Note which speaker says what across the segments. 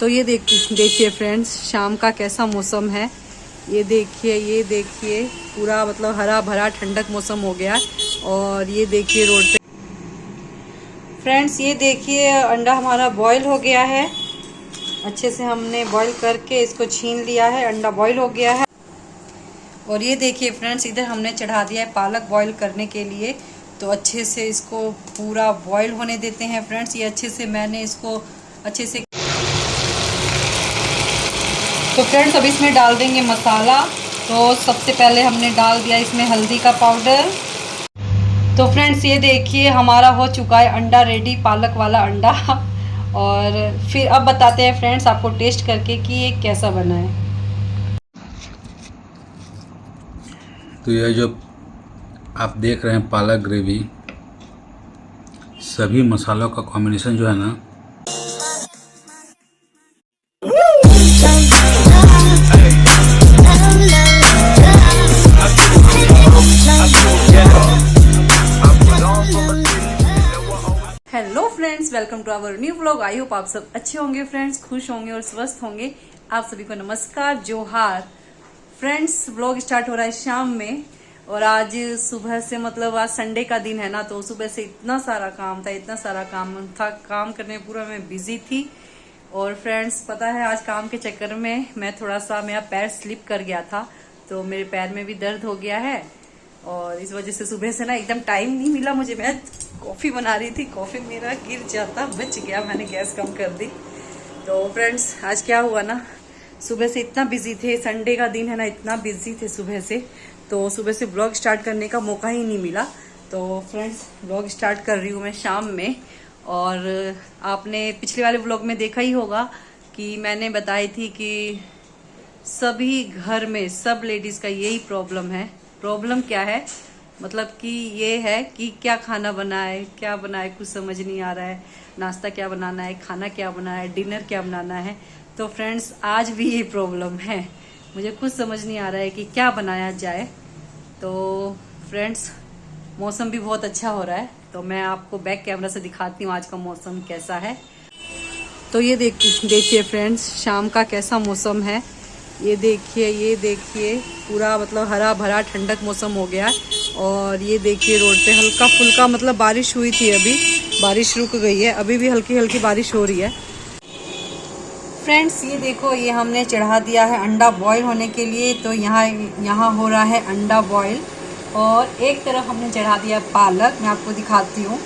Speaker 1: तो ये देखिए फ्रेंड्स, शाम का कैसा मौसम है। ये देखिए पूरा मतलब हरा भरा ठंडक मौसम हो गया। और ये देखिए रोड पे फ्रेंड्स, ये देखिए अंडा हमारा बॉईल हो गया है। अच्छे से हमने बॉईल करके इसको छीन लिया है। अंडा बॉईल हो गया है। और ये देखिए फ्रेंड्स, इधर हमने चढ़ा दिया है पालक बॉईल करने के लिए। तो अच्छे से इसको पूरा बॉईल होने देते हैं फ्रेंड्स। ये अच्छे से मैंने इसको अच्छे से तो फ्रेंड्स अब इसमें डाल देंगे मसाला। तो सबसे पहले हमने डाल दिया इसमें हल्दी का पाउडर। तो फ्रेंड्स ये देखिए हमारा हो चुका है अंडा रेडी, पालक वाला अंडा। और फिर अब बताते हैं फ्रेंड्स आपको टेस्ट करके कि ये कैसा बना है।
Speaker 2: तो यह जो आप देख रहे हैं पालक ग्रेवी, सभी मसालों का कॉम्बिनेशन जो है ना,
Speaker 1: hello friends, welcome to our new vlog. I hope आप सब अच्छे होंगे फ्रेंड्स, खुश होंगे और स्वस्थ होंगे। आप सभी को नमस्कार, जोहार फ्रेंड्स। व्लॉग स्टार्ट हो रहा है शाम में। और आज सुबह से मतलब आज संडे का दिन है ना, तो सुबह से इतना सारा काम था, काम करने में पूरा मैं बिजी थी। और फ्रेंड्स पता है आज काम के चक्कर में मैं थोड़ा सा मेरा पैर स्लिप कर गया था, तो मेरे पैर में भी दर्द हो गया है। और इस वजह से सुबह से ना एकदम टाइम नहीं मिला मुझे। मैं कॉफी बना रही थी, कॉफी मेरा गिर जाता, बच गया, मैंने गैस कम कर दी। तो फ्रेंड्स आज क्या हुआ ना, सुबह से इतना बिजी थे, संडे का दिन है ना, इतना बिजी थे सुबह से, तो सुबह से ब्लॉग स्टार्ट करने का मौका ही नहीं मिला। तो फ्रेंड्स ब्लॉग स्टार्ट कर रही हूँ मैं शाम में। और आपने पिछले वाले ब्लॉग में देखा ही होगा कि मैंने बताई थी कि सभी घर में सब लेडीज का यही प्रॉब्लम है। प्रॉब्लम क्या है, मतलब कि ये है कि क्या खाना बनाए, क्या बनाए, कुछ समझ नहीं आ रहा है। नाश्ता क्या बनाना है, खाना क्या बनाना है, डिनर क्या बनाना है। तो फ्रेंड्स आज भी ये प्रॉब्लम है, मुझे कुछ समझ नहीं आ रहा है कि क्या बनाया जाए। तो फ्रेंड्स मौसम भी बहुत अच्छा हो रहा है, तो मैं आपको बैक कैमरा से दिखाती हूँ आज का मौसम कैसा है। तो ये देखिए फ्रेंड्स, शाम का कैसा मौसम है। ये देखिए पूरा मतलब हरा भरा ठंडक मौसम हो गया। और ये देखिए रोड पे हल्का फुल्का मतलब बारिश हुई थी, अभी बारिश रुक गई है, अभी भी हल्की हल्की बारिश हो रही है। फ्रेंड्स ये देखो, ये हमने चढ़ा दिया है अंडा बॉईल होने के लिए। तो यहाँ हो रहा है अंडा बॉईल। और एक तरफ हमने चढ़ा दिया पालक, मैं आपको दिखाती हूँ।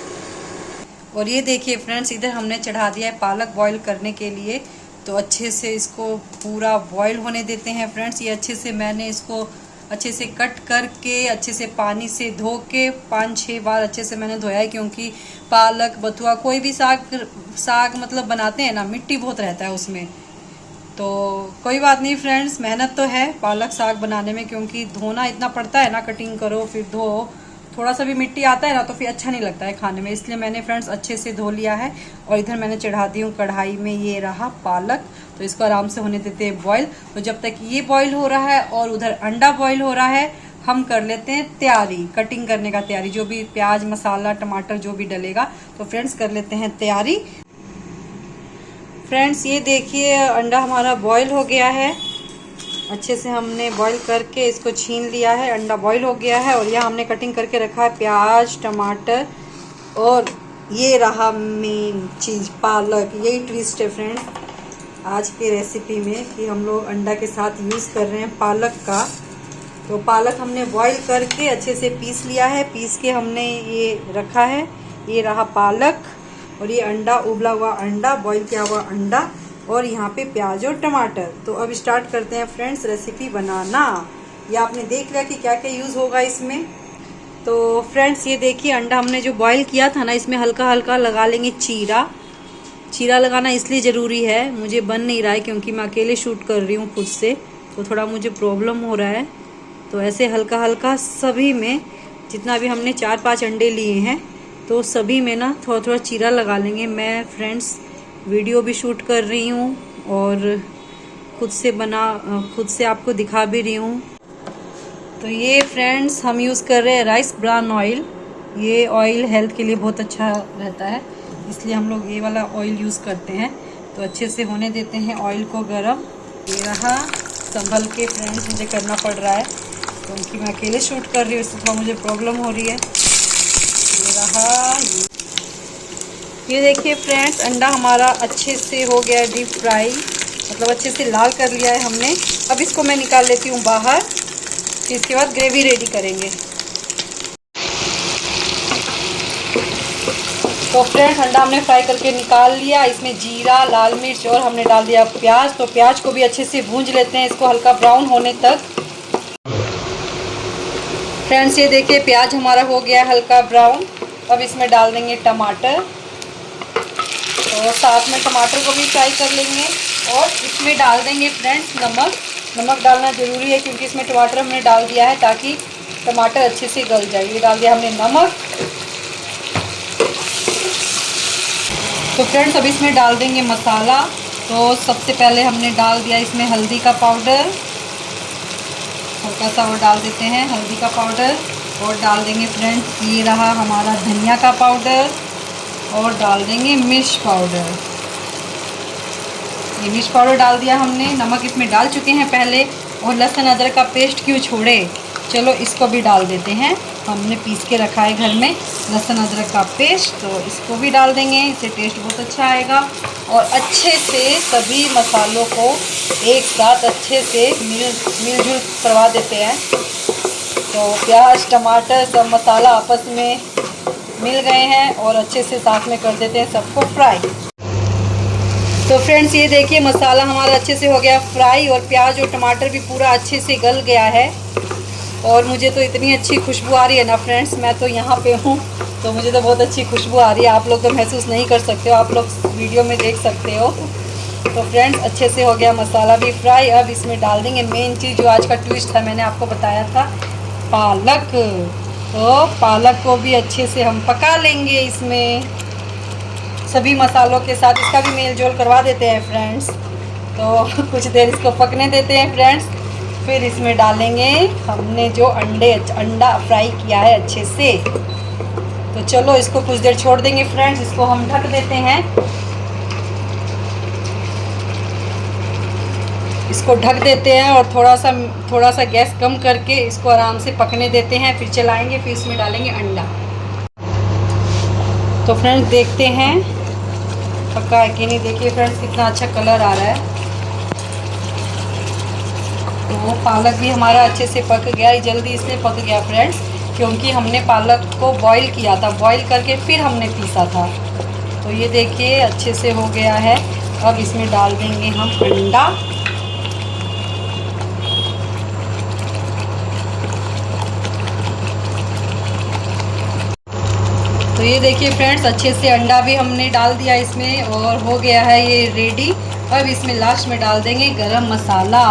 Speaker 1: और ये देखिए फ्रेंड्स, इधर हमने चढ़ा दिया है पालक बॉईल करने के लिए। तो अच्छे से इसको पूरा बॉईल होने देते हैं फ्रेंड्स। ये अच्छे से मैंने इसको अच्छे से कट करके अच्छे से पानी से धो के 5-6 बार अच्छे से मैंने धोया है, क्योंकि पालक बथुआ कोई भी साग मतलब बनाते हैं ना, मिट्टी बहुत रहता है उसमें। तो कोई बात नहीं फ्रेंड्स, मेहनत तो है पालक साग बनाने में, क्योंकि धोना इतना पड़ता है ना, कटिंग करो फिर धो, थोड़ा सा भी मिट्टी आता है ना तो फिर अच्छा नहीं लगता है खाने में। इसलिए मैंने फ्रेंड्स अच्छे से धो लिया है। और इधर मैंने चढ़ा दी हूँ कढ़ाई में, ये रहा पालक। तो इसको आराम से होने देते हैं बॉईल। तो जब तक ये बॉईल हो रहा है और उधर अंडा बॉईल हो रहा है, हम कर लेते हैं तैयारी, कटिंग करने का तैयारी, जो भी प्याज मसाला टमाटर जो भी डलेगा। तो फ्रेंड्स कर लेते हैं तैयारी। फ्रेंड्स ये देखिए अंडा हमारा बॉईल हो गया है। अच्छे से हमने बॉईल करके इसको छीन लिया है। अंडा बॉईल हो गया है। और यह हमने कटिंग करके रखा है प्याज टमाटर। और ये रहा मेन चीज़ पालक। यही ट्विस्ट है फ्रेंड्स आज की रेसिपी में, कि हम लोग अंडा के साथ यूज़ कर रहे हैं पालक का। तो पालक हमने बॉईल करके अच्छे से पीस लिया है, पीस के हमने ये रखा है। ये रहा पालक और ये अंडा, उबला हुआ अंडा, बॉईल किया हुआ अंडा, और यहाँ पे प्याज और टमाटर। तो अब स्टार्ट करते हैं फ्रेंड्स रेसिपी बनाना। ये आपने देख लिया कि क्या क्या यूज़ होगा इसमें। तो फ्रेंड्स ये देखिए अंडा हमने जो बॉईल किया था ना, इसमें हल्का हल्का लगा लेंगे चीरा। चीरा लगाना इसलिए ज़रूरी है, मुझे बन नहीं रहा है क्योंकि मैं अकेले शूट कर रही हूँ खुद से, तो थोड़ा मुझे प्रॉब्लम हो रहा है। तो ऐसे हल्का हल्का सभी में, जितना भी हमने 4-5 अंडे लिए हैं, तो सभी में ना थोड़ा थोड़ा चीरा लगा लेंगे। मैं फ्रेंड्स वीडियो भी शूट कर रही हूँ और खुद से आपको दिखा भी रही हूँ। तो ये फ्रेंड्स हम यूज़ कर रहे हैं राइस ब्रान ऑयल। ये ऑयल हेल्थ के लिए बहुत अच्छा रहता है, इसलिए हम लोग ये वाला ऑयल यूज़ करते हैं। तो अच्छे से होने देते हैं ऑयल को गरम। ये रहा, संभल के फ्रेंड्स मुझे करना पड़ रहा है क्योंकि मैं अकेले शूट कर रही हूँ, इससे थोड़ा मुझे प्रॉब्लम हो रही है। ये रहा, ये देखिए फ्रेंड्स, अंडा हमारा अच्छे से हो गया डीप फ्राई, मतलब अच्छे से लाल कर लिया है हमने। अब इसको मैं निकाल लेती हूँ बाहर, फिर इसके बाद ग्रेवी रेडी करेंगे। तो फ्रेंड्स, अंडा हमने फ्राई करके निकाल लिया। इसमें जीरा, लाल मिर्च और हमने डाल दिया प्याज। तो प्याज को भी अच्छे से भूंज लेते हैं, इसको हल्का ब्राउन होने तक। फ्रेंड्स, ये देखिए प्याज हमारा हो गया हल्का ब्राउन। अब इसमें डाल देंगे टमाटर, और साथ में टमाटर को भी फ्राई कर लेंगे। और इसमें डाल देंगे फ्रेंड्स नमक। नमक डालना ज़रूरी है क्योंकि इसमें टमाटर हमने डाल दिया है ताकि टमाटर अच्छे से गल जाए। ये डाल दिया हमने नमक। तो फ्रेंड्स, अब इसमें डाल देंगे मसाला। तो सबसे पहले हमने डाल दिया इसमें हल्दी का पाउडर, हल्का सा वो डाल देते हैं हल्दी का पाउडर। और डाल देंगे फ्रेंड्स, ये रहा हमारा धनिया का पाउडर। और डाल देंगे मिर्च पाउडर। ये मिर्च पाउडर डाल दिया हमने। नमक इसमें डाल चुके हैं पहले। और लहसुन अदरक का पेस्ट क्यों छोड़े, चलो इसको भी डाल देते हैं। हमने पीस के रखा है घर में लहसुन अदरक का पेस्ट, तो इसको भी डाल देंगे, इससे टेस्ट बहुत अच्छा आएगा। और अच्छे से सभी मसालों को एक साथ अच्छे से मिलजुल करवा देते हैं। तो प्याज, टमाटर, सब मसाला आपस में मिल गए हैं और अच्छे से साथ में कर देते हैं सबको फ्राई। तो फ्रेंड्स, ये देखिए मसाला हमारा अच्छे से हो गया फ्राई और प्याज और टमाटर भी पूरा अच्छे से गल गया है। और मुझे तो इतनी अच्छी खुशबू आ रही है ना फ्रेंड्स, मैं तो यहाँ पे हूँ तो मुझे तो बहुत अच्छी खुशबू आ रही है। आप लोग तो महसूस नहीं कर सकते हो, आप लोग वीडियो में देख सकते हो। तो फ्रेंड्स, अच्छे से हो गया मसाला भी फ्राई। अब इसमें डाल देंगे मेन चीज़ जो आज का ट्विस्ट था, मैंने आपको बताया था, पालक। तो पालक को भी अच्छे से हम पका लेंगे इसमें सभी मसालों के साथ। इसका भी मेल जोल करवा देते हैं फ्रेंड्स। तो कुछ देर इसको पकने देते हैं फ्रेंड्स। फिर इसमें डालेंगे हमने जो अंडा फ्राई किया है अच्छे से। तो चलो इसको कुछ देर छोड़ देंगे फ्रेंड्स, इसको हम ढक देते हैं। इसको ढक देते हैं और थोड़ा सा गैस कम करके इसको आराम से पकने देते हैं। फिर चलाएंगे, फिर इसमें डालेंगे अंडा। तो फ्रेंड्स, देखते हैं पका है कि नहीं। देखिए फ्रेंड्स, कितना अच्छा कलर आ रहा है। तो पालक भी हमारा अच्छे से पक गया, जल्दी इसलिए पक गया फ्रेंड्स क्योंकि हमने पालक को बॉईल किया था, बॉईल करके फिर हमने पीसा था। तो ये देखिए अच्छे से हो गया है। अब इसमें डाल देंगे हम अंडा। तो ये देखिए फ्रेंड्स, अच्छे से अंडा भी हमने डाल दिया इसमें और हो गया है ये रेडी। अब इसमें लास्ट में डाल देंगे गरम मसाला,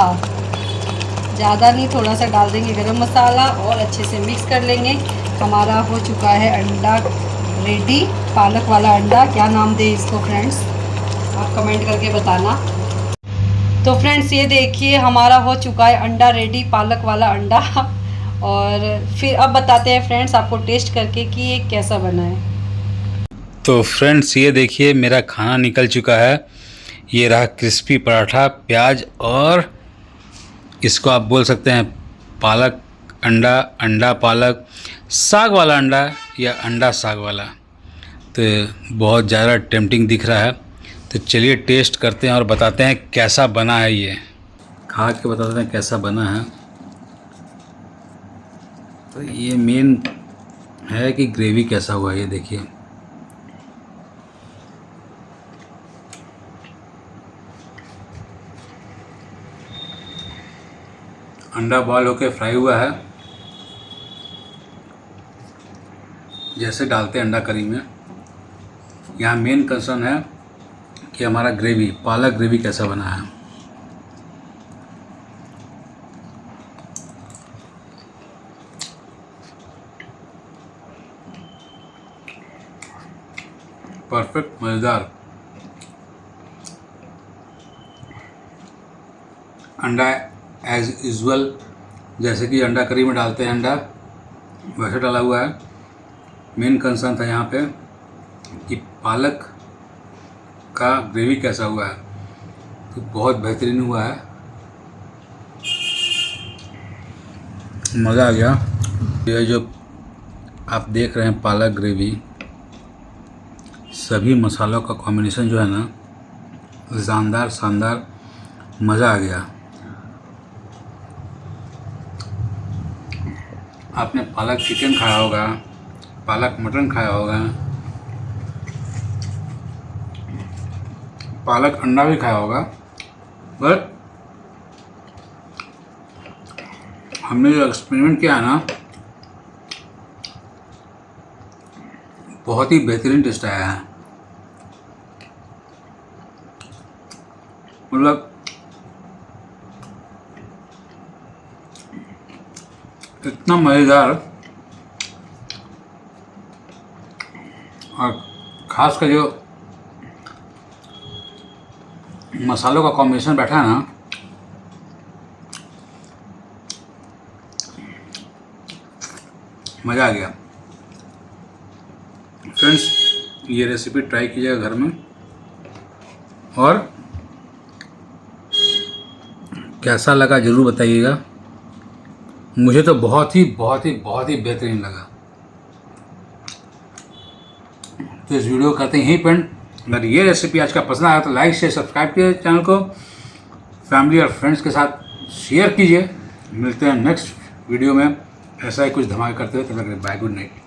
Speaker 1: ज़्यादा नहीं, थोड़ा सा डाल देंगे गरम मसाला और अच्छे से मिक्स कर लेंगे। हमारा हो चुका है अंडा रेडी, पालक वाला अंडा। क्या नाम दे इसको फ्रेंड्स, आप कमेंट करके बताना। तो फ्रेंड्स, ये देखिए हमारा हो चुका है अंडा रेडी, पालक वाला अंडा। और फिर अब बताते हैं फ्रेंड्स आपको टेस्ट करके कि ये कैसा बना है।
Speaker 2: तो फ्रेंड्स, ये देखिए मेरा खाना निकल चुका है। ये रहा क्रिस्पी पराठा, प्याज और इसको आप बोल सकते हैं पालक अंडा, अंडा पालक, साग वाला अंडा या अंडा साग वाला। तो बहुत ज़्यादा टेम्पटिंग दिख रहा है। तो चलिए टेस्ट करते हैं और बताते हैं कैसा बना है। ये खा के बताते हैं कैसा बना है। तो ये मेन है कि ग्रेवी कैसा हुआ है, ये देखिए। अंडा बॉयल होकर फ्राई हुआ है, जैसे डालते हैं अंडा करी में। यहाँ मेन कंसर्न है कि हमारा ग्रेवी, पालक ग्रेवी कैसा बना है। परफेक्ट, मज़ेदार। अंडा एज यूजुअल, जैसे कि अंडा करी में डालते हैं अंडा, वैसे डाला हुआ है। मेन कंसर्न था यहाँ पे कि पालक का ग्रेवी कैसा हुआ है, तो बहुत बेहतरीन हुआ है, मज़ा आ गया। ये जो आप देख रहे हैं पालक ग्रेवी, सभी मसालों का कॉम्बिनेशन जो है ना, जानदार शानदार, मज़ा आ गया। आपने पालक चिकन खाया होगा, पालक मटन खाया होगा, पालक अंडा भी खाया होगा, पर हमने जो एक्सपेरिमेंट किया है ना, बहुत ही बेहतरीन टेस्ट आया है। मतलब इतना मज़ेदार, और ख़ास कर जो मसालों का कॉम्बिनेशन बैठा है ना, मज़ा आ गया। फ्रेंड्स, ये रेसिपी ट्राई कीजिएगा घर में, और कैसा लगा ज़रूर बताइएगा। मुझे तो बहुत ही बेहतरीन लगा। तो इस वीडियो को करते हैं यहीं पेंड। अगर ये रेसिपी आज का पसंद आया तो लाइक शेयर सब्सक्राइब कीजिए चैनल को, फैमिली और फ्रेंड्स के साथ शेयर कीजिए। मिलते हैं नेक्स्ट वीडियो में ऐसा ही कुछ धमाका करते हुए। तब तक बाय, गुड नाइट।